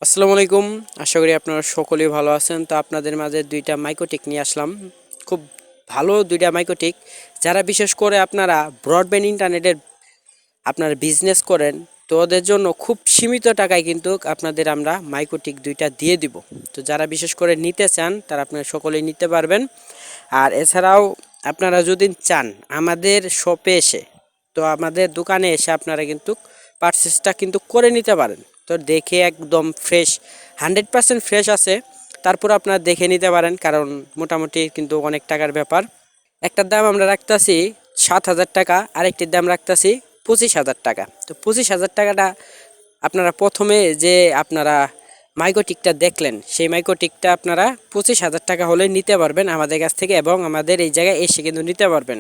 আসসালামু আলাইকুম। আশা করি আপনারা সকলেই ভালো আছেন। তো আপনাদের মাঝে দুইটা মাইক্রোটিক নিয়ে আসলাম। খুব ভালো দুইটা মাইক্রোটিক, যারা বিশেষ করে আপনারা ব্রডব্যান্ড ইন্টারনেটের আপনারা বিজনেস করেন, তো ওদের জন্য খুব সীমিত টাকায় কিন্তু আপনাদের আমরা মাইক্রোটিক দুইটা দিয়ে দিব। তো যারা বিশেষ করে নিতে চান তারা আপনারা সকলেই নিতে পারবেন। আর এছাড়াও আপনারা যদি চান আমাদের শপে এসে, তো আমাদের দোকানে এসে আপনারা কিন্তু পারচেসটা কিন্তু করে নিতে পারেন। তো দেখে একদম ফ্রেশ, 100% ফ্রেশ আছে, তারপর আপনারা দেখে নিতে পারেন, কারণ মোটামুটি কিন্তু অনেক টাকার ব্যাপার। একটার দাম আমরা রাখতেছি 7,000 টাকা, আরেকটির দাম রাখতেছি 25,000 টাকা। তো 25,000 টাকাটা আপনারা প্রথমে যে আপনারা মাইক্রোটিকটা দেখলেন, সেই মাইক্রোটিকটা আপনারা 25,000 টাকা হলে নিতে পারবেন আমাদের কাছ থেকে, এবং আমাদের এই জায়গায় এসে কিন্তু নিতে পারবেন।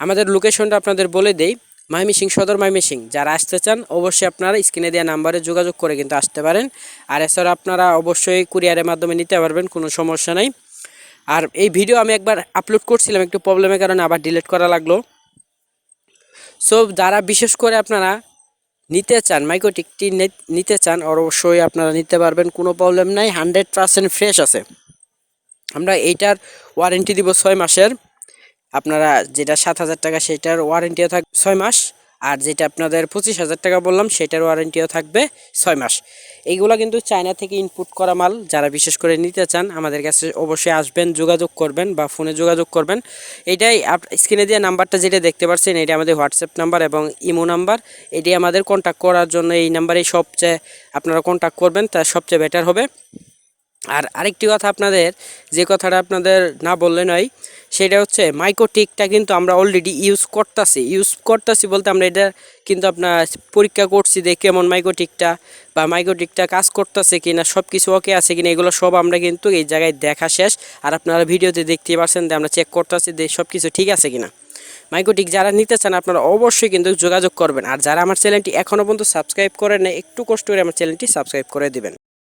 আমাদের লোকেশনটা আপনাদের বলে দেই, ময়মনসিং সদর ময়মনসিং। যারা আসতে চান অবশ্যই আপনারা স্ক্রিনে দেওয়া নাম্বারে যোগাযোগ করে কিন্তু আসতে পারেন। আর এছাড়া আপনারা অবশ্যই কুরিয়ারের মাধ্যমে নিতে পারবেন, কোনো সমস্যা নাই। আর এই ভিডিও আমি একবার আপলোড করছিলাম, একটু প্রবলেমের কারণে আবার ডিলিট করা লাগলো। সো যারা বিশেষ করে আপনারা নিতে চান, মাইক্রোটিকটি নিতে চান, অবশ্যই আপনারা নিতে পারবেন, কোনো প্রবলেম নাই, 100% ফ্রেশ আছে। আমরা এইটার ওয়ারেন্টি দিব 6 মাসের। আপনারা যেটা 7,000 টাকা সেটার ওয়ারেন্টিও থাকবে 6 মাস, আর যেটা আপনাদের 25,000 টাকা বললাম সেটার ওয়ারেন্টিও থাকবে 6 মাস। এইগুলো কিন্তু চায়না থেকে ইনপুট করা মাল। যারা বিশেষ করে নিতে চান আমাদের কাছে অবশ্যই আসবেন, যোগাযোগ করবেন বা ফোনে যোগাযোগ করবেন। এইটাই স্ক্রিনে দেওয়া নাম্বারটা যেটা দেখতে পাচ্ছেন, এটা আমাদের হোয়াটসঅ্যাপ নাম্বার এবং ইমো নাম্বার। এটি আমাদের কন্ট্যাক্ট করার জন্য এই নাম্বারেই সবচেয়ে আপনারা কন্ট্যাক্ট করবেন, তা সবচেয়ে বেটার হবে। আর আরেকটি কথা, আপনাদের যে কথাটা আপনাদের না বললে নয়, সেটা হচ্ছে মাইক্রোটিকটা কিন্তু আমরা অলরেডি ইউজ করতেছি বলতে আমরা এটা কিন্তু আপনার পরীক্ষা করছি যে কেমন মাইক্রোটিকটা কাজ করতেছে কিনা, সব কিছু ওকে আছে কিনা, এগুলো সব আমরা কিন্তু এই জায়গায় দেখা শেষ। আর আপনারা ভিডিওতে দেখতে পাচ্ছেন যে আমরা চেক করতেছি যে সব কিছু ঠিক আছে কিনা। মাইক্রোটিক যারা নিতে চান আপনারা অবশ্যই কিন্তু যোগাযোগ করবেন। আর যারা আমার চ্যানেলটি এখনও পর্যন্ত সাবস্ক্রাইব করেন না, একটু কষ্ট করে আমার চ্যানেলটি সাবস্ক্রাইব করে দিবেন।